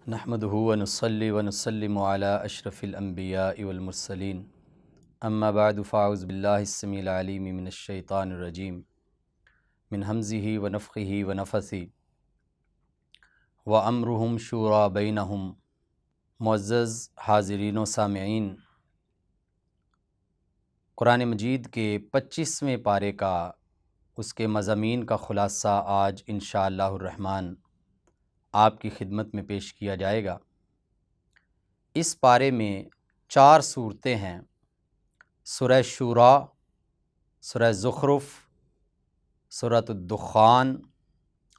نحمده ونصلي ونسلم على اشرف الانبیاء والمرسلین اما بعد فاعوذ باللہ السمیع العلیم من الشیطان الرجیم من ھمزہ ونفخہ ونفثہ وامرہم شوری بینہم۔ معزز حاضرین و سامعین، قرآن مجید کے 25ویں پارے کا اس کے مضامین کا خلاصہ آج انشاءاللہ الرحمن آپ کی خدمت میں پیش کیا جائے گا۔ اس پارے میں 4 صورتیں ہیں: سورہ شورا، سورہ زخرف، سورۃ الدخان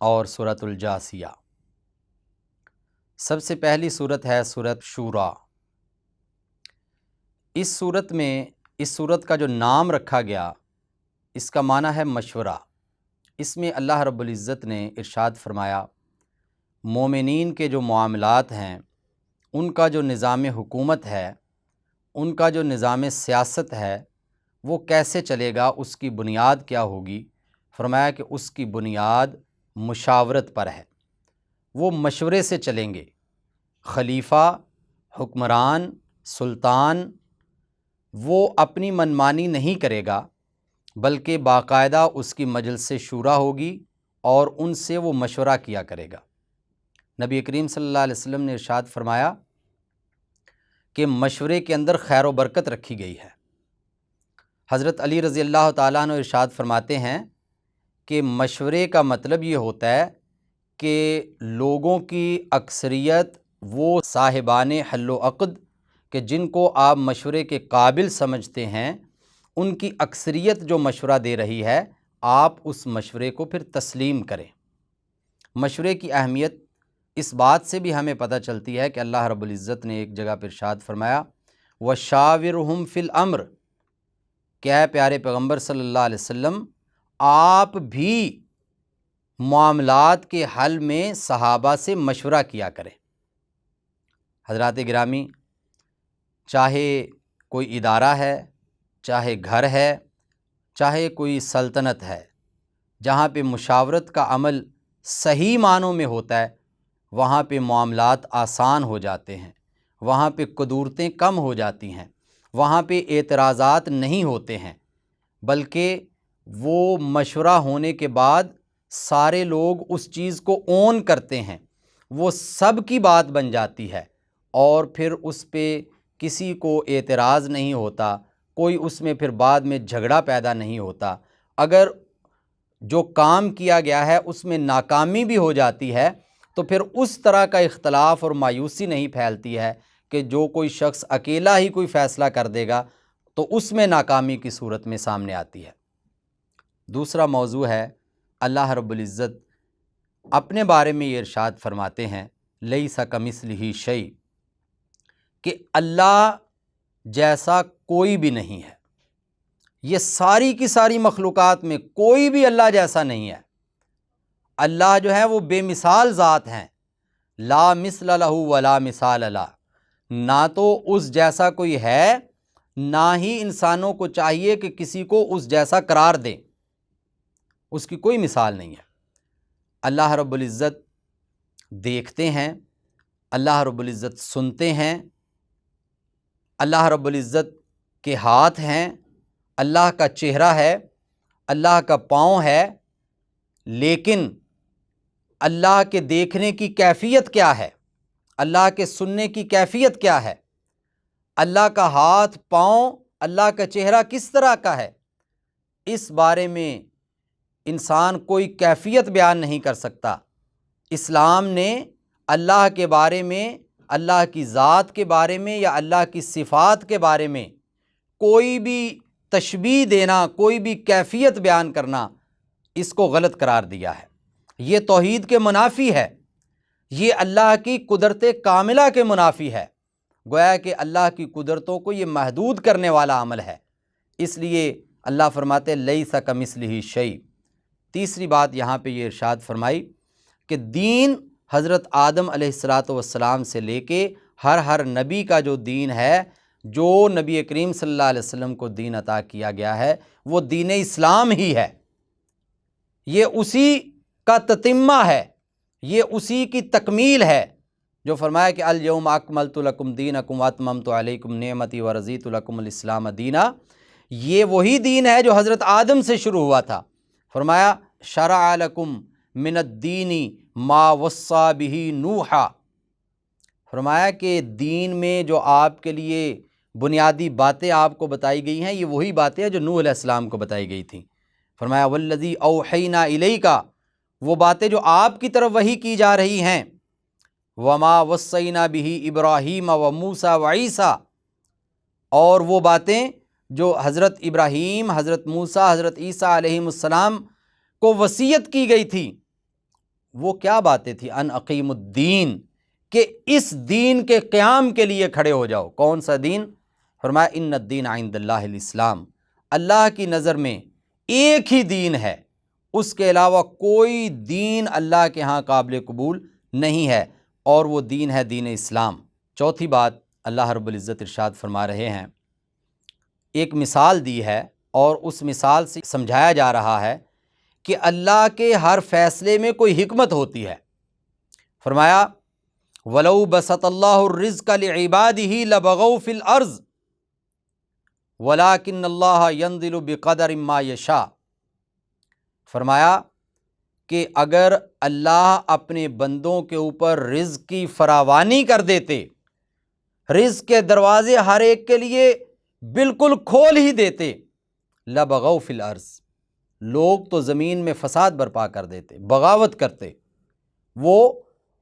اور سورۃ الجاثیہ۔ سب سے پہلی صورت ہے سورۃ شورا۔ اس صورت کا جو نام رکھا گیا، اس کا معنی ہے مشورہ۔ اس میں اللہ رب العزت نے ارشاد فرمایا مومنین کے جو معاملات ہیں، ان کا جو نظام حکومت ہے، ان کا جو نظام سیاست ہے، وہ کیسے چلے گا، اس کی بنیاد کیا ہوگی؟ فرمایا کہ اس کی بنیاد مشاورت پر ہے، وہ مشورے سے چلیں گے۔ خلیفہ، حکمران، سلطان وہ اپنی منمانی نہیں کرے گا، بلکہ باقاعدہ اس کی مجلس شورا ہوگی اور ان سے وہ مشورہ کیا کرے گا۔ نبی کریم صلی اللہ علیہ وسلم نے ارشاد فرمایا کہ مشورے کے اندر خیر و برکت رکھی گئی ہے۔ حضرت علی رضی اللہ تعالیٰ عنہ ارشاد فرماتے ہیں کہ مشورے کا مطلب یہ ہوتا ہے کہ لوگوں کی اکثریت وہ صاحبان حل و عقد کہ جن کو آپ مشورے کے قابل سمجھتے ہیں، ان کی اکثریت جو مشورہ دے رہی ہے، آپ اس مشورے کو پھر تسلیم کریں۔ مشورے کی اہمیت اس بات سے بھی ہمیں پتہ چلتی ہے کہ اللہ رب العزت نے ایک جگہ پر ارشاد فرمایا وَشَاوِرْهُمْ فِي الْأَمْرِ، کہ اے پیارے پیغمبر صلی اللہ علیہ وسلم، آپ بھی معاملات کے حل میں صحابہ سے مشورہ کیا کریں۔ حضرات گرامی، چاہے کوئی ادارہ ہے، چاہے گھر ہے، چاہے کوئی سلطنت ہے، جہاں پہ مشاورت کا عمل صحیح معنوں میں ہوتا ہے، وہاں پہ معاملات آسان ہو جاتے ہیں، وہاں پہ قدورتیں کم ہو جاتی ہیں، وہاں پہ اعتراضات نہیں ہوتے ہیں، بلکہ وہ مشورہ ہونے کے بعد سارے لوگ اس چیز کو اون کرتے ہیں، وہ سب کی بات بن جاتی ہے، اور پھر اس پہ کسی کو اعتراض نہیں ہوتا، کوئی اس میں پھر بعد میں جھگڑا پیدا نہیں ہوتا۔ اگر جو کام کیا گیا ہے اس میں ناکامی بھی ہو جاتی ہے تو پھر اس طرح کا اختلاف اور مایوسی نہیں پھیلتی ہے کہ جو کوئی شخص اکیلا ہی کوئی فیصلہ کر دے گا تو اس میں ناکامی کی صورت میں سامنے آتی ہے۔ دوسرا موضوع ہے، اللہ رب العزت اپنے بارے میں یہ ارشاد فرماتے ہیں لیس کمثلہ شیء، کہ اللہ جیسا کوئی بھی نہیں ہے۔ یہ ساری کی ساری مخلوقات میں کوئی بھی اللہ جیسا نہیں ہے۔ اللہ جو ہے وہ بے مثال ذات ہیں، لا مثل لہ ولا مثال لہ، نہ تو اس جیسا کوئی ہے، نہ ہی انسانوں کو چاہیے کہ کسی کو اس جیسا قرار دیں، اس کی کوئی مثال نہیں ہے۔ اللہ رب العزت دیکھتے ہیں، اللہ رب العزت سنتے ہیں، اللہ رب العزت کے ہاتھ ہیں، اللہ کا چہرہ ہے، اللہ کا پاؤں ہے، لیکن اللہ کے دیکھنے کی کیفیت کیا ہے، اللہ کے سننے کی کیفیت کیا ہے، اللہ کا ہاتھ، پاؤں، اللہ کا چہرہ کس طرح کا ہے، اس بارے میں انسان کوئی کیفیت بیان نہیں کر سکتا۔ اسلام نے اللہ کے بارے میں، اللہ کی ذات کے بارے میں یا اللہ کی صفات کے بارے میں کوئی بھی تشبیہ دینا، کوئی بھی کیفیت بیان کرنا، اس کو غلط قرار دیا ہے۔ یہ توحید کے منافی ہے، یہ اللہ کی قدرت کاملہ کے منافی ہے، گویا کہ اللہ کی قدرتوں کو یہ محدود کرنے والا عمل ہے۔ اس لیے اللہ فرماتے لیس کمثلہ شیء۔ تیسری بات یہاں پہ یہ ارشاد فرمائی کہ دین حضرت آدم علیہ السلام سے لے کے ہر نبی کا جو دین ہے، جو نبی کریم صلی اللہ علیہ وسلم کو دین عطا کیا گیا ہے، وہ دین اسلام ہی ہے، یہ اسی کا تتمہ ہے، یہ اسی کی تکمیل ہے جو فرمایا کہ الیوم اکملت لکم دینکم واتممت علیکم نعمتی ورضیت لکم الاسلام دینا، یہ وہی دین ہے جو حضرت آدم سے شروع ہوا تھا۔ فرمایا شرع لکم من الدین ما وصی بہ نوحا، فرمایا کہ دین میں جو آپ کے لیے بنیادی باتیں آپ کو بتائی گئی ہیں، یہ وہی باتیں ہیں جو نوح علیہ السلام کو بتائی گئی تھیں۔ فرمایا والذی اوحینا الیک، وہ باتیں جو آپ کی طرف وحی کی جا رہی ہیں، وما وصینا بہ ابراہیم و موسیٰ و عیسیٰ، اور وہ باتیں جو حضرت ابراہیم، حضرت موسیٰ، حضرت عیسیٰ علیہ السلام کو وصیت کی گئی تھی، وہ کیا باتیں تھیں؟ ان اقیم الدین، کہ اس دین کے قیام کے لیے کھڑے ہو جاؤ۔ کون سا دین؟ فرمایا ان الدین عند اللہ الاسلام، اللہ کی نظر میں ایک ہی دین ہے، اس کے علاوہ کوئی دین اللہ کے ہاں قابل قبول نہیں ہے، اور وہ دین ہے دین اسلام۔ چوتھی بات اللہ رب العزت ارشاد فرما رہے ہیں، ایک مثال دی ہے اور اس مثال سے سمجھایا جا رہا ہے کہ اللہ کے ہر فیصلے میں کوئی حکمت ہوتی ہے۔ فرمایا وَلَوْ بَسَطَ اللَّهُ الرِّزْقَ لِعِبَادِهِ لَبَغَوْا فِي الْأَرْضِ وَلَٰكِنَّ اللَّهَ يَنزِلُ بِقَدَرٍ مَّا يَشَاءُ، فرمایا کہ اگر اللہ اپنے بندوں کے اوپر رزق کی فراوانی کر دیتے، رزق کے دروازے ہر ایک کے لیے بالکل کھول ہی دیتے، لَبَغَوْا فِي الْأَرْضِ، لوگ تو زمین میں فساد برپا کر دیتے، بغاوت کرتے، وہ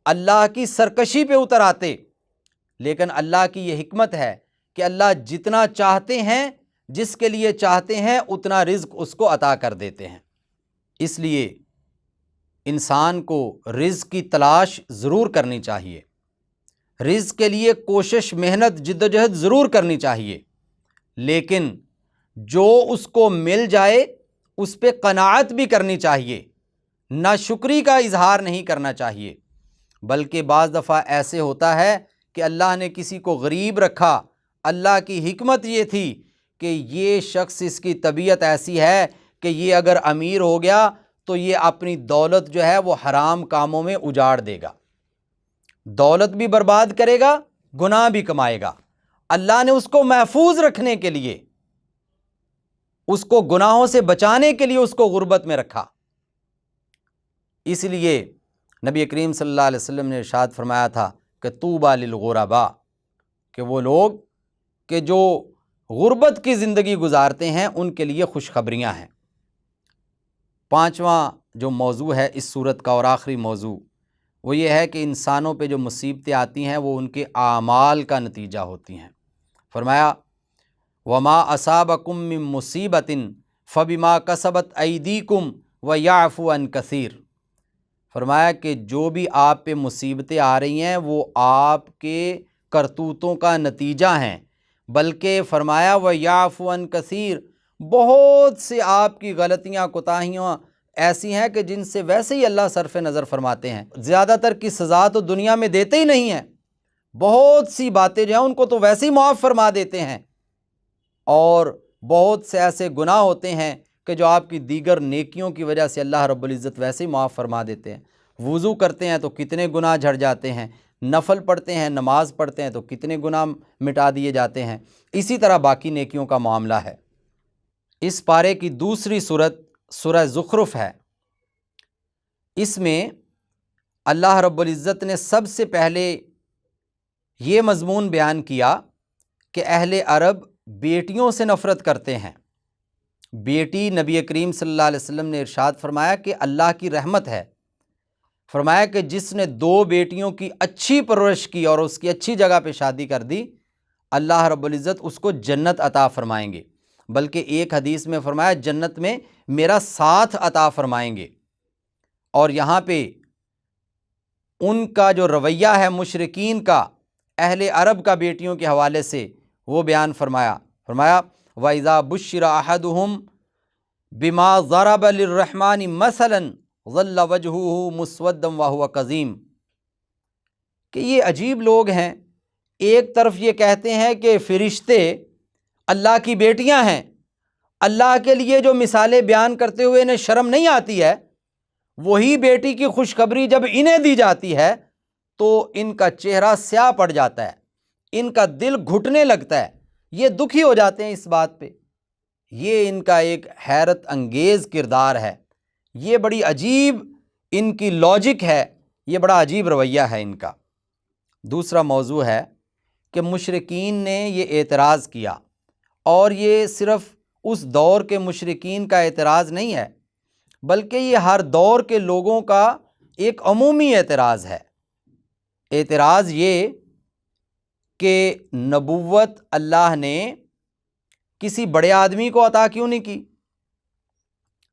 اللہ کی سرکشی پہ اتر آتے۔ لیکن اللہ کی یہ حکمت ہے کہ اللہ جتنا چاہتے ہیں، جس کے لیے چاہتے ہیں، اتنا رزق اس کو عطا کر دیتے ہیں۔ اس لیے انسان کو رزق کی تلاش ضرور کرنی چاہیے، رزق کے لیے کوشش، محنت، جدوجہد ضرور کرنی چاہیے، لیکن جو اس کو مل جائے اس پہ قناعت بھی کرنی چاہیے، ناشکری کا اظہار نہیں کرنا چاہیے۔ بلکہ بعض دفعہ ایسے ہوتا ہے کہ اللہ نے کسی کو غریب رکھا، اللہ کی حکمت یہ تھی کہ یہ شخص، اس کی طبیعت ایسی ہے کہ یہ اگر امیر ہو گیا تو یہ اپنی دولت جو ہے وہ حرام کاموں میں اجاڑ دے گا، دولت بھی برباد کرے گا، گناہ بھی کمائے گا۔ اللہ نے اس کو محفوظ رکھنے کے لیے، اس کو گناہوں سے بچانے کے لیے اس کو غربت میں رکھا۔ اس لیے نبی کریم صلی اللہ علیہ وسلم نے ارشاد فرمایا تھا کہ طوبیٰ للغرباء، کہ وہ لوگ کہ جو غربت کی زندگی گزارتے ہیں ان کے لیے خوشخبریاں ہیں۔ پانچواں جو موضوع ہے اس صورت کا اور آخری موضوع، وہ یہ ہے کہ انسانوں پہ جو مصیبتیں آتی ہیں وہ ان کے اعمال کا نتیجہ ہوتی ہیں۔ فرمایا وما اصابکم من مصیبت فبما کسبت ایدیکم ویعفو عن کثیر، فرمایا کہ جو بھی آپ پہ مصیبتیں آ رہی ہیں وہ آپ کے کرتوتوں کا نتیجہ ہیں، بلکہ فرمایا ویعفو عن کثیر، بہت سے آپ کی غلطیاں، کوتاہیاں ایسی ہیں کہ جن سے ویسے ہی اللہ صرف نظر فرماتے ہیں، زیادہ تر کی سزا تو دنیا میں دیتے ہی نہیں ہیں، بہت سی باتیں جو ہیں ان کو تو ویسے ہی معاف فرما دیتے ہیں، اور بہت سے ایسے گناہ ہوتے ہیں کہ جو آپ کی دیگر نیکیوں کی وجہ سے اللہ رب العزت ویسے ہی معاف فرما دیتے ہیں۔ وضو کرتے ہیں تو کتنے گناہ جھڑ جاتے ہیں، نفل پڑھتے ہیں، نماز پڑھتے ہیں تو کتنے گناہ مٹا دیے جاتے ہیں، اسی طرح باقی نیکیوں کا معاملہ ہے۔ اس پارے کی دوسری صورت سورہ زخرف ہے۔ اس میں اللہ رب العزت نے سب سے پہلے یہ مضمون بیان کیا کہ اہل عرب بیٹیوں سے نفرت کرتے ہیں۔ بیٹی، نبی کریم صلی اللہ علیہ وسلم نے ارشاد فرمایا کہ اللہ کی رحمت ہے، فرمایا کہ جس نے 2 بیٹیوں کی اچھی پرورش کی اور اس کی اچھی جگہ پہ شادی کر دی، اللہ رب العزت اس کو جنت عطا فرمائیں گے، بلکہ ایک حدیث میں فرمایا جنت میں میرا ساتھ عطا فرمائیں گے۔ اور یہاں پہ ان کا جو رویہ ہے مشرکین کا، اہل عرب کا بیٹیوں کے حوالے سے، وہ بیان فرمایا وَإِذَا بُشِّرَ أَحَدُهُمْ بِمَا ضَرَبَ لِلرَّحْمَنِ مَثَلًا ظَلَّ وَجْهُهُ مُسْوَدًّا وَهُوَ كَظِيمٌ، کہ یہ عجیب لوگ ہیں، ایک طرف یہ کہتے ہیں کہ فرشتے اللہ کی بیٹیاں ہیں، اللہ کے لیے جو مثالیں بیان کرتے ہوئے انہیں شرم نہیں آتی ہے، وہی بیٹی کی خوشخبری جب انہیں دی جاتی ہے تو ان کا چہرہ سیاہ پڑ جاتا ہے، ان کا دل گھٹنے لگتا ہے، یہ دکھی ہو جاتے ہیں اس بات پہ۔ یہ ان کا ایک حیرت انگیز کردار ہے، یہ بڑی عجیب ان کی لاجک ہے، یہ بڑا عجیب رویہ ہے ان کا۔ دوسرا موضوع ہے کہ مشرکین نے یہ اعتراض کیا، اور یہ صرف اس دور کے مشرکین کا اعتراض نہیں ہے، بلکہ یہ ہر دور کے لوگوں کا ایک عمومی اعتراض ہے۔ اعتراض یہ کہ نبوت اللہ نے کسی بڑے آدمی کو عطا کیوں نہیں کی؟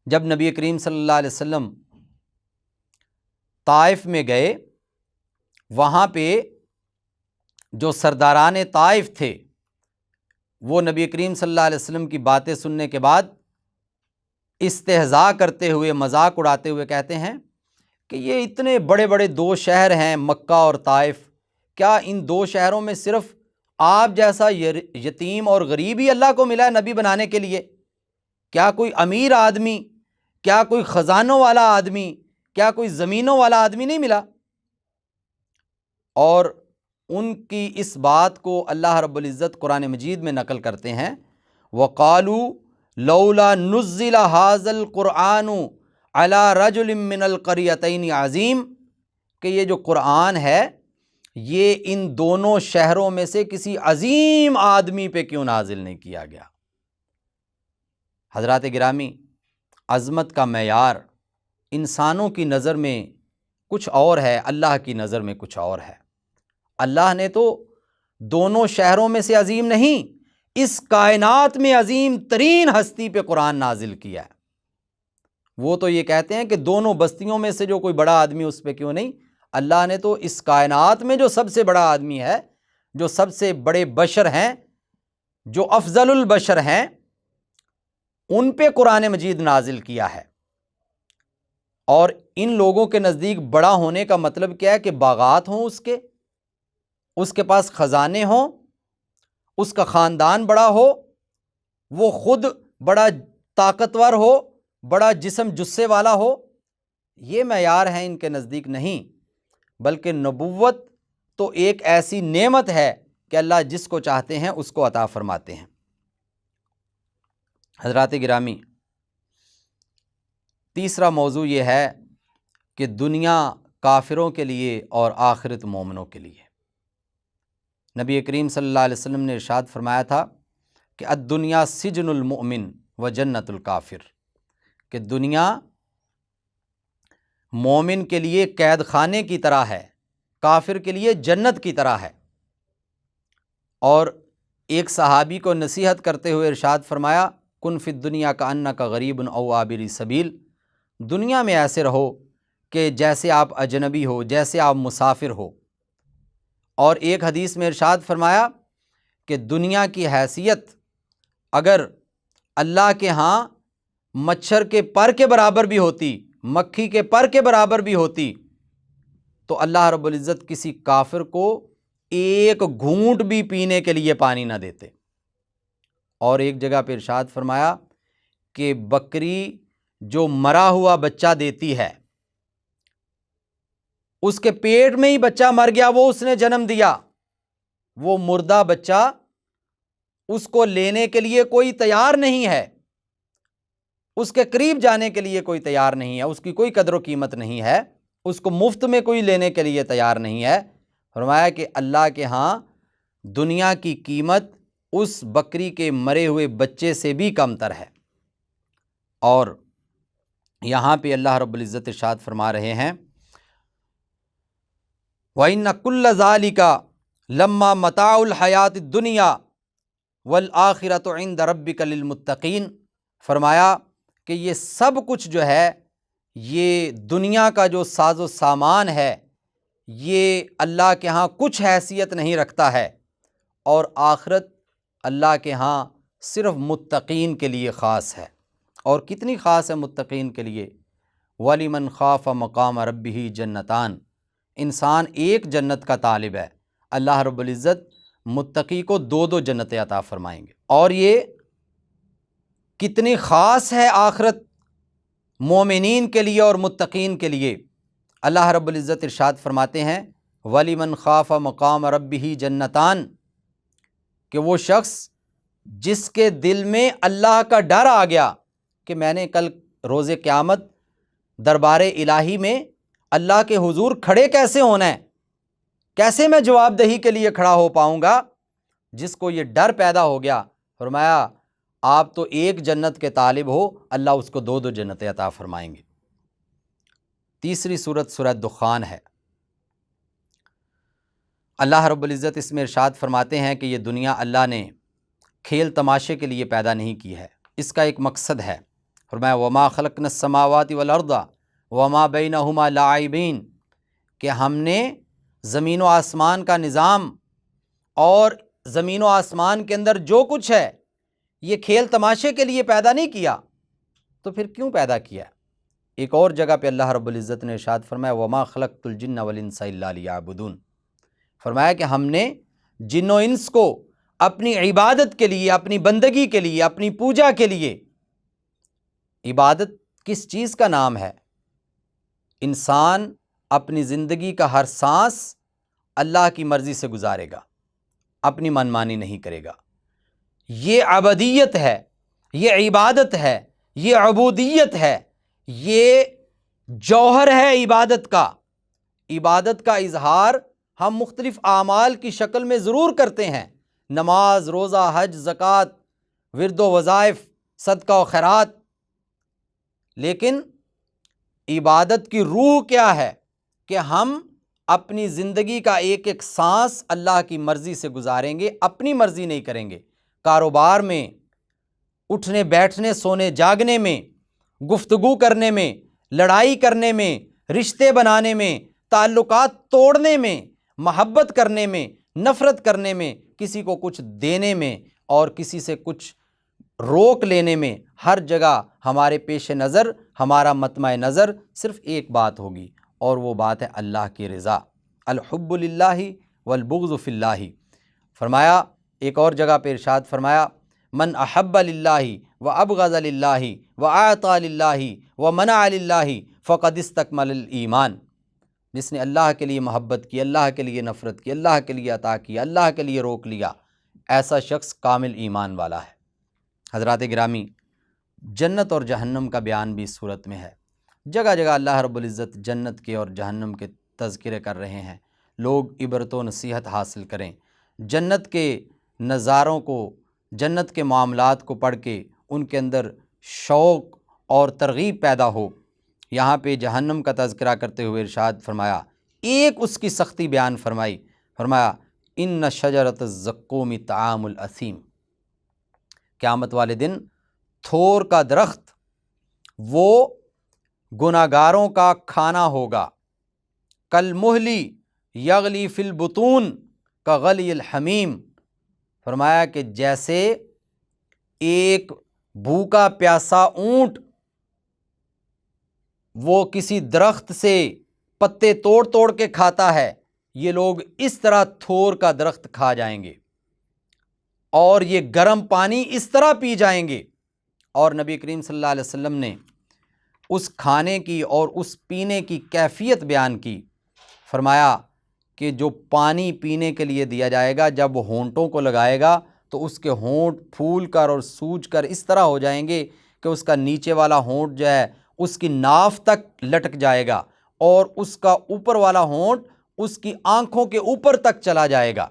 جب نبی کریم صلی اللہ علیہ وسلم طائف میں گئے، وہاں پہ جو سرداران طائف تھے وہ نبی کریم صلی اللہ علیہ وسلم کی باتیں سننے کے بعد استہزاء کرتے ہوئے، مذاق اڑاتے ہوئے کہتے ہیں کہ یہ اتنے بڑے بڑے دو شہر ہیں، مکہ اور طائف، کیا ان دو شہروں میں صرف آپ جیسا یتیم اور غریب ہی اللہ کو ملا ہے نبی بنانے کے لیے؟ کیا کوئی امیر آدمی، کیا کوئی خزانوں والا آدمی، کیا کوئی زمینوں والا آدمی نہیں ملا؟ اور ان کی اس بات کو اللہ رب العزت قرآن مجید میں نقل کرتے ہیں، وَقَالُوا لَوْلَا نُزِّلَ هَذَا الْقُرْآنُ عَلَى رَجُلٍ مِّنَ الْقَرْيَتَيْنِ عَظِيمٍ، کہ یہ جو قرآن ہے یہ ان دونوں شہروں میں سے کسی عظیم آدمی پہ کیوں نازل نہیں کیا گیا؟ حضرات گرامی، عظمت کا معیار انسانوں کی نظر میں کچھ اور ہے، اللہ کی نظر میں کچھ اور ہے۔ اللہ نے تو دونوں شہروں میں سے عظیم نہیں، اس کائنات میں عظیم ترین ہستی پہ قرآن نازل کیا ہے۔ وہ تو یہ کہتے ہیں کہ دونوں بستیوں میں سے جو کوئی بڑا آدمی اس پہ کیوں نہیں؟ اللہ نے تو اس کائنات میں جو سب سے بڑا آدمی ہے، جو سب سے بڑے بشر ہیں، جو افضل البشر ہیں، ان پہ قرآن مجید نازل کیا ہے۔ اور ان لوگوں کے نزدیک بڑا ہونے کا مطلب کیا ہے کہ باغات ہوں، اس کے پاس خزانے ہوں، اس کا خاندان بڑا ہو، وہ خود بڑا طاقتور ہو، بڑا جسم جثے والا ہو۔ یہ معیار ہے ان کے نزدیک نہیں، بلکہ نبوت تو ایک ایسی نعمت ہے کہ اللہ جس کو چاہتے ہیں اس کو عطا فرماتے ہیں۔ حضرات گرامی، تیسرا موضوع یہ ہے کہ دنیا کافروں کے لیے اور آخرت مومنوں کے لیے۔ نبی کریم صلی اللہ علیہ وسلم نے ارشاد فرمایا تھا کہ الدنیا سجن المؤمن و جنت الکافر، کہ دنیا مومن کے لیے قید خانے کی طرح ہے، کافر کے لیے جنت کی طرح ہے۔ اور ایک صحابی کو نصیحت کرتے ہوئے ارشاد فرمایا، کن فی الدنیا کأنک غریب او عابر سبیل، دنیا میں ایسے رہو کہ جیسے آپ اجنبی ہو، جیسے آپ مسافر ہو۔ اور ایک حدیث میں ارشاد فرمایا کہ دنیا کی حیثیت اگر اللہ کے ہاں مچھر کے پر کے برابر بھی ہوتی، مکھی کے پر کے برابر بھی ہوتی، تو اللہ رب العزت کسی کافر کو ایک گھونٹ بھی پینے کے لیے پانی نہ دیتے۔ اور ایک جگہ پہ ارشاد فرمایا کہ بکری جو مرا ہوا بچہ دیتی ہے، اس کے پیٹ میں ہی بچہ مر گیا، وہ اس نے جنم دیا، وہ مردہ بچہ اس کو لینے کے لیے کوئی تیار نہیں ہے، اس کے قریب جانے کے لیے کوئی تیار نہیں ہے، اس کی کوئی قدر و قیمت نہیں ہے، اس کو مفت میں کوئی لینے کے لیے تیار نہیں ہے۔ فرمایا کہ اللہ کے ہاں دنیا کی قیمت اس بکری کے مرے ہوئے بچے سے بھی کم تر ہے۔ اور یہاں پہ اللہ رب العزت ارشاد فرما رہے ہیں، وَإِنَّ كُلَّ ذَلِكَ لَمَّا مَتَاعُ الْحَيَاةِ الدُّنْيَا وَالْآخِرَةُ عِندَ رَبِّكَ لِلْمُتَّقِينَ، فرمایا کہ یہ سب کچھ جو ہے، یہ دنیا کا جو ساز و سامان ہے، یہ اللہ کے ہاں کچھ حیثیت نہیں رکھتا ہے، اور آخرت اللہ کے ہاں صرف متقین کے لیے خاص ہے۔ اور کتنی خاص ہے متقین کے لیے؟ وَلِمَنْ خَافَ مَقَامَ رَبِّهِ جَنَّتَانِ، انسان ایک جنت کا طالب ہے، اللہ رب العزت متقی کو دو دو جنتیں عطا فرمائیں گے۔ اور یہ کتنی خاص ہے آخرت مومنین کے لیے اور متقین کے لیے، اللہ رب العزت ارشاد فرماتے ہیں وَلِمَنْ خَافَ مَقَامَ رَبِّهِ جَنَّتَان، کہ وہ شخص جس کے دل میں اللہ کا ڈر آ گیا کہ میں نے کل روز قیامت دربار الہی میں اللہ کے حضور کھڑے کیسے ہونا ہے، کیسے میں جواب دہی کے لیے کھڑا ہو پاؤں گا، جس کو یہ ڈر پیدا ہو گیا، فرمایا آپ تو ایک جنت کے طالب ہو، اللہ اس کو دو دو جنتیں عطا فرمائیں گے۔ تیسری صورت سورہ دخان ہے۔ اللہ رب العزت اس میں ارشاد فرماتے ہیں کہ یہ دنیا اللہ نے کھیل تماشے کے لیے پیدا نہیں کی ہے، اس کا ایک مقصد ہے۔ فرمایا وَمَا خَلَقْنَا السَّمَاوَاتِ وَالْأَرْضَ وَمَا بَيْنَهُمَا لَاعِبِينَ، کہ ہم نے زمین و آسمان کا نظام اور زمین و آسمان کے اندر جو کچھ ہے یہ کھیل تماشے کے لیے پیدا نہیں کیا، تو پھر کیوں پیدا کیا؟ ایک اور جگہ پہ اللہ رب العزت نے ارشاد فرمایا وَمَا خَلَقْتُ الْجِنَّ وَالْإِنسَ إِلَّا لِيَعْبُدُونَ، فرمایا کہ ہم نے جن و انس کو اپنی عبادت کے لیے، اپنی بندگی کے لیے، اپنی پوجا کے لیے۔ عبادت کس چیز کا نام ہے؟ انسان اپنی زندگی کا ہر سانس اللہ کی مرضی سے گزارے گا، اپنی منمانی نہیں کرے گا۔ یہ عبدیت ہے، یہ عبادت ہے، یہ عبودیت ہے، یہ جوہر ہے عبادت کا۔ عبادت کا اظہار ہم مختلف اعمال کی شکل میں ضرور کرتے ہیں، نماز، روزہ، حج، زکوٰۃ، ورد و وظائف، صدقہ و خیرات، لیکن عبادت کی روح کیا ہے کہ ہم اپنی زندگی کا ایک ایک سانس اللہ کی مرضی سے گزاریں گے، اپنی مرضی نہیں کریں گے۔ کاروبار میں، اٹھنے بیٹھنے، سونے جاگنے میں، گفتگو کرنے میں، لڑائی کرنے میں، رشتے بنانے میں، تعلقات توڑنے میں، محبت کرنے میں، نفرت کرنے میں، کسی کو کچھ دینے میں اور کسی سے کچھ روک لینے میں، ہر جگہ ہمارے پیش نظر، ہمارا مطمع نظر صرف ایک بات ہوگی، اور وہ بات ہے اللہ کی رضا۔ الحب للہ والبغض فی اللہ۔ فرمایا ایک اور جگہ پہ ارشاد فرمایا من احب للہ وابغض للہ واعطى للہ ومنع للہ فقد استکمل الایمان، جس نے اللہ کے لیے محبت کی، اللہ کے لیے نفرت کی، اللہ کے لیے عطا کیا، اللہ کے لیے روک لیا، ایسا شخص کامل ایمان والا ہے۔ حضرات گرامی، جنت اور جہنم کا بیان بھی اس صورت میں ہے۔ جگہ جگہ اللہ رب العزت جنت کے اور جہنم کے تذکرے کر رہے ہیں، لوگ عبرت و نصیحت حاصل کریں، جنت کے نظاروں کو، جنت کے معاملات کو پڑھ کے ان کے اندر شوق اور ترغیب پیدا ہو۔ یہاں پہ جہنم کا تذکرہ کرتے ہوئے ارشاد فرمایا، ایک اس کی سختی بیان فرمائی، فرمایا ان شجرۃ الزقوم طعام الاثیم، قیامت والے دن تھور کا درخت وہ گناہگاروں کا کھانا ہوگا، کالمہلی یغلی فی البطون کغلی الحمیم، فرمایا کہ جیسے ایک بھوکا پیاسا اونٹ وہ کسی درخت سے پتے توڑ توڑ کے کھاتا ہے، یہ لوگ اس طرح تھور کا درخت کھا جائیں گے اور یہ گرم پانی اس طرح پی جائیں گے۔ اور نبی کریم صلی اللہ علیہ وسلم نے اس کھانے کی اور اس پینے کی کیفیت بیان کی، فرمایا کہ جو پانی پینے کے لیے دیا جائے گا جب وہ ہونٹوں کو لگائے گا تو اس کے ہونٹ پھول کر اور سوج کر اس طرح ہو جائیں گے کہ اس کا نیچے والا ہونٹ جو ہے اس کی ناف تک لٹک جائے گا اور اس کا اوپر والا ہونٹ اس کی آنکھوں کے اوپر تک چلا جائے گا،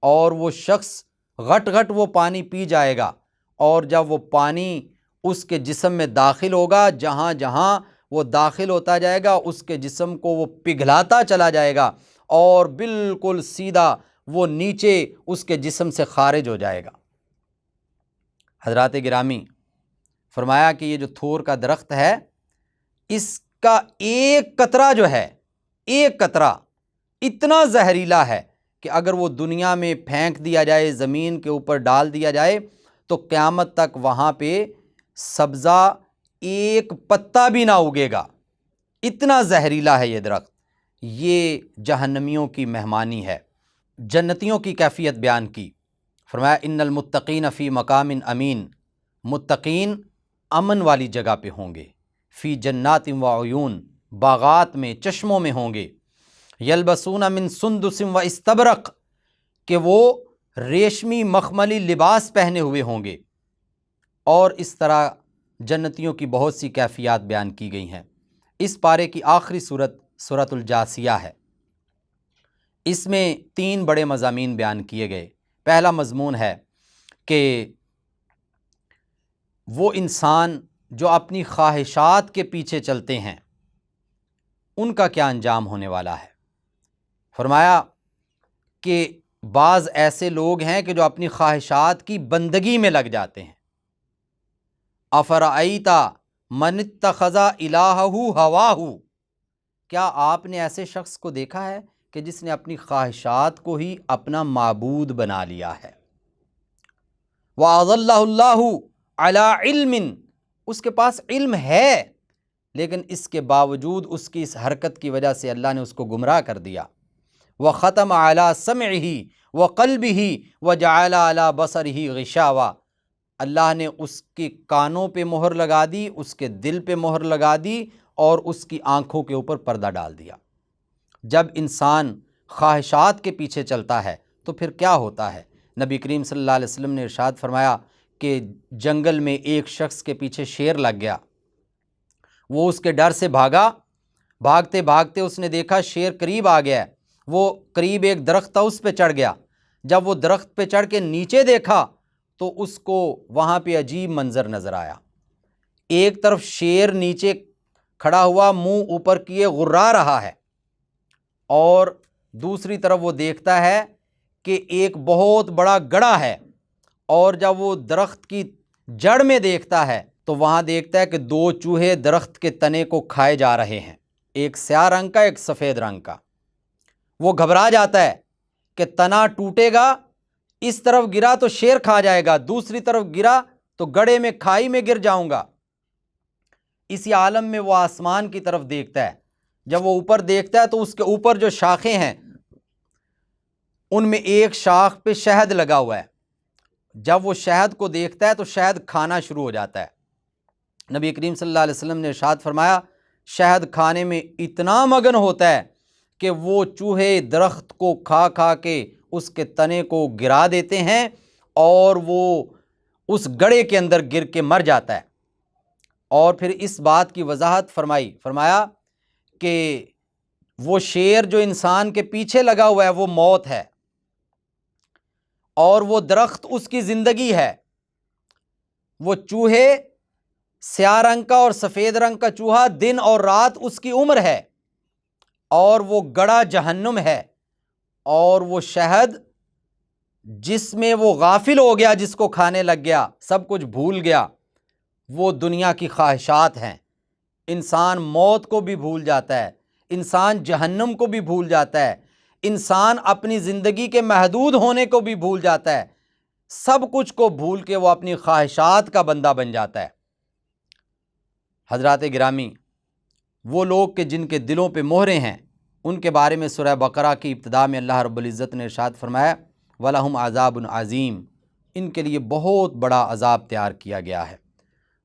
اور وہ شخص غٹ غٹ وہ پانی پی جائے گا، اور جب وہ پانی اس کے جسم میں داخل ہوگا، جہاں جہاں وہ داخل ہوتا جائے گا اس کے جسم کو وہ پگھلاتا چلا جائے گا اور بالکل سیدھا وہ نیچے اس کے جسم سے خارج ہو جائے گا۔ حضرات گرامی، فرمایا کہ یہ جو تھور کا درخت ہے اس کا ایک قطرہ جو ہے، ایک قطرہ اتنا زہریلا ہے کہ اگر وہ دنیا میں پھینک دیا جائے، زمین کے اوپر ڈال دیا جائے تو قیامت تک وہاں پہ سبزہ ایک پتا بھی نہ اگے گا، اتنا زہریلا ہے یہ درخت۔ یہ جہنمیوں کی مہمانی ہے۔ جنتیوں کی کیفیت بیان کی، فرمایا ان المتقین فی مقام امین، متقین امن والی جگہ پہ ہوں گے، فی جنات و عیون، باغات میں، چشموں میں ہوں گے، یلبسون من سندس و استبرق، کہ وہ ریشمی مخملی لباس پہنے ہوئے ہوں گے، اور اس طرح جنتیوں کی بہت سی کیفیات بیان کی گئی ہیں۔ اس پارے کی آخری صورت سورۃ الجاثیہ ہے۔ اس میں 3 بڑے مضامین بیان کیے گئے۔ پہلا مضمون ہے کہ وہ انسان جو اپنی خواہشات کے پیچھے چلتے ہیں ان کا کیا انجام ہونے والا ہے۔ فرمایا کہ بعض ایسے لوگ ہیں کہ جو اپنی خواہشات کی بندگی میں لگ جاتے ہیں۔ افرأیت من اتخذ الہہ ہواہ، کیا آپ نے ایسے شخص کو دیکھا ہے کہ جس نے اپنی خواہشات کو ہی اپنا معبود بنا لیا ہے۔ وَأَضَلَّهُ اللَّهُ عَلَىٰ عِلْمٍ، اس کے پاس علم ہے لیکن اس کے باوجود اس کی اس حرکت کی وجہ سے اللہ نے اس کو گمراہ کر دیا۔ وَخَتَمَ عَلَىٰ سَمْعِهِ وَقَلْبِهِ وَجَعَلَ عَلَىٰ بَصَرِهِ غِشَاوَةً، اللہ نے اس کے کانوں پہ مہر لگا دی، اس کے دل پہ مہر لگا دی، اور اس کی آنکھوں کے اوپر پردہ ڈال دیا۔ جب انسان خواہشات کے پیچھے چلتا ہے تو پھر کیا ہوتا ہے؟ نبی کریم صلی اللہ علیہ وسلم نے ارشاد فرمایا کہ جنگل میں ایک شخص کے پیچھے شیر لگ گیا، وہ اس کے ڈر سے بھاگا، بھاگتے بھاگتے اس نے دیکھا شیر قریب آ گیا ہے، وہ قریب ایک درخت تھا اس پہ چڑھ گیا۔ جب وہ درخت پہ چڑھ کے نیچے دیکھا تو اس کو وہاں پہ عجیب منظر نظر آیا۔ ایک طرف شیر نیچے کھڑا ہوا منہ اوپر کیے غرا رہا ہے، اور دوسری طرف وہ دیکھتا ہے کہ ایک بہت بڑا گڑھا ہے، اور جب وہ درخت کی جڑ میں دیکھتا ہے تو وہاں دیکھتا ہے کہ 2 چوہے درخت کے تنے کو کھائے جا رہے ہیں، ایک سیاہ رنگ کا ایک سفید رنگ کا۔ وہ گھبرا جاتا ہے کہ تنا ٹوٹے گا، اس طرف گرا تو شیر کھا جائے گا، دوسری طرف گرا تو گڑھے میں کھائی میں گر جاؤں گا۔ اسی عالم میں وہ آسمان کی طرف دیکھتا ہے، جب وہ اوپر دیکھتا ہے تو اس کے اوپر جو شاخیں ہیں ان میں ایک شاخ پہ شہد لگا ہوا ہے۔ جب وہ شہد کو دیکھتا ہے تو شہد کھانا شروع ہو جاتا ہے۔ نبی کریم صلی اللہ علیہ وسلم نے ارشاد فرمایا شہد کھانے میں اتنا مگن ہوتا ہے کہ وہ چوہے درخت کو کھا کھا کے اس کے تنے کو گرا دیتے ہیں، اور وہ اس گڑھے کے اندر گر کے مر جاتا ہے۔ اور پھر اس بات کی وضاحت فرمایا کہ وہ شیر جو انسان کے پیچھے لگا ہوا ہے وہ موت ہے، اور وہ درخت اس کی زندگی ہے۔ وہ چوہے سیاہ رنگ کا اور سفید رنگ کا چوہا دن اور رات اس کی عمر ہے، اور وہ گڑھا جہنم ہے، اور وہ شہد جس میں وہ غافل ہو گیا، جس کو کھانے لگ گیا، سب کچھ بھول گیا، وہ دنیا کی خواہشات ہیں۔ انسان موت کو بھی بھول جاتا ہے، انسان جہنم کو بھی بھول جاتا ہے، انسان اپنی زندگی کے محدود ہونے کو بھی بھول جاتا ہے، سب کچھ کو بھول کے وہ اپنی خواہشات کا بندہ بن جاتا ہے۔ حضرات گرامی، وہ لوگ کہ جن کے دلوں پہ مہریں ہیں ان کے بارے میں سورہ بقرہ کی ابتدا میں اللہ رب العزت نے ارشاد فرمایا وَلَهُمْ عَذَابٌ عَظِيمٌ، ان کے لیے بہت بڑا عذاب تیار کیا گیا ہے۔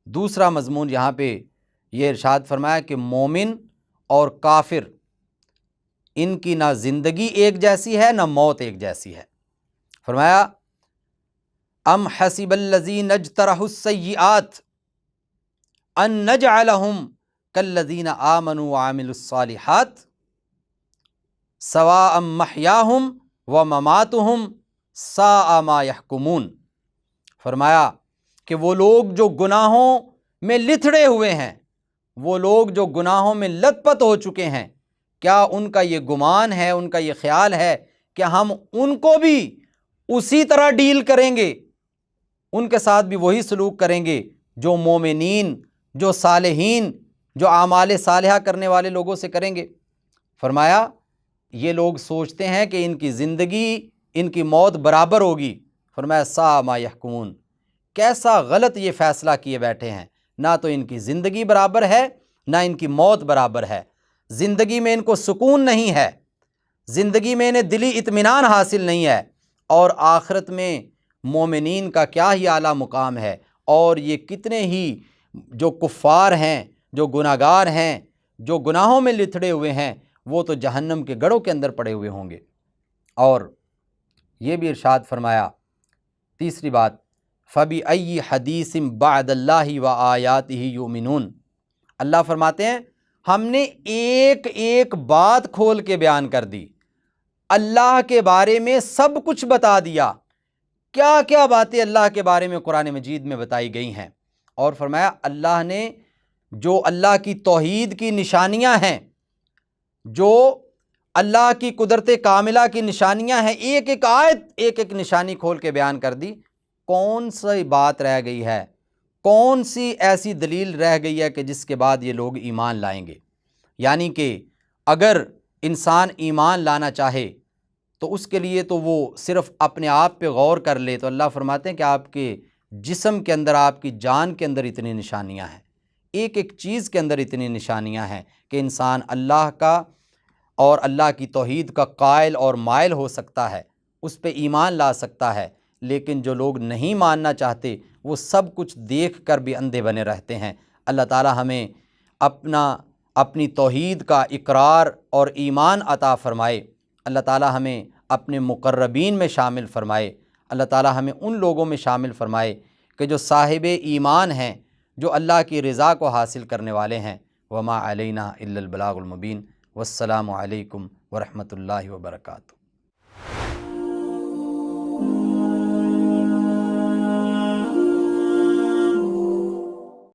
دوسرا مضمون یہاں پہ یہ ارشاد فرمایا کہ مومن اور کافر ان کی نہ زندگی ایک جیسی ہے نہ موت ایک جیسی ہے۔ فرمایا ام حسب الذین اجترحوا السیئات ان نجعلہم کالذین آمنوا وعملوا الصالحات سواء محیاہم ومماتہم ساء ما یحکمون۔ فرمایا کہ وہ لوگ جو گناہوں میں لتھڑے ہوئے ہیں، وہ لوگ جو گناہوں میں لت پت ہو چکے ہیں، کیا ان کا یہ گمان ہے، ان کا یہ خیال ہے کہ ہم ان کو بھی اسی طرح ڈیل کریں گے، ان کے ساتھ بھی وہی سلوک کریں گے جو مومنین، جو صالحین، جو اعمال صالحہ کرنے والے لوگوں سے کریں گے؟ فرمایا یہ لوگ سوچتے ہیں کہ ان کی زندگی، ان کی موت برابر ہوگی۔ فرمایا ساء ما یحکمون، کیسا غلط یہ فیصلہ کیے بیٹھے ہیں، نہ تو ان کی زندگی برابر ہے نہ ان کی موت برابر ہے۔ زندگی میں ان کو سکون نہیں ہے، زندگی میں انہیں دلی اطمینان حاصل نہیں ہے، اور آخرت میں مومنین کا کیا ہی اعلیٰ مقام ہے۔ اور یہ کتنے ہی جو کفار ہیں، جو گناہگار ہیں، جو گناہوں میں لتھڑے ہوئے ہیں، وہ تو جہنم کے گڑھوں کے اندر پڑے ہوئے ہوں گے۔ اور یہ بھی ارشاد فرمایا، تیسری بات، فَبِأَيِّ حَدِيثٍ بَعْدَ اللَّهِ وَآيَاتِهِ يُؤْمِنُونَ، اللہ فرماتے ہیں ہم نے ایک ایک بات کھول کے بیان کر دی، اللہ کے بارے میں سب کچھ بتا دیا، کیا کیا باتیں اللہ کے بارے میں قرآن مجید میں بتائی گئی ہیں۔ اور فرمایا اللہ نے جو اللہ کی توحید کی نشانیاں ہیں، جو اللہ کی قدرت کاملہ کی نشانیاں ہیں، ایک ایک آیت ایک ایک نشانی کھول کے بیان کر دی۔ کون سی بات رہ گئی ہے، کون سی ایسی دلیل رہ گئی ہے کہ جس کے بعد یہ لوگ ایمان لائیں گے؟ یعنی کہ اگر انسان ایمان لانا چاہے تو اس کے لیے تو وہ صرف اپنے آپ پہ غور کر لے، تو اللہ فرماتے ہیں کہ آپ کے جسم کے اندر، آپ کی جان کے اندر اتنی نشانیاں ہیں، ایک ایک چیز کے اندر اتنی نشانیاں ہیں کہ انسان اللہ کا اور اللہ کی توحید کا قائل اور مائل ہو سکتا ہے، اس پہ ایمان لا سکتا ہے۔ لیکن جو لوگ نہیں ماننا چاہتے وہ سب کچھ دیکھ کر بھی اندھے بنے رہتے ہیں۔ اللہ تعالی ہمیں اپنی توحید کا اقرار اور ایمان عطا فرمائے، اللہ تعالی ہمیں اپنے مقربین میں شامل فرمائے، اللہ تعالی ہمیں ان لوگوں میں شامل فرمائے کہ جو صاحب ایمان ہیں، جو اللہ کی رضا کو حاصل کرنے والے ہیں۔ وما علینا الا البلاغ المبین۔ والسلام علیکم ورحمۃ اللہ وبرکاتہ۔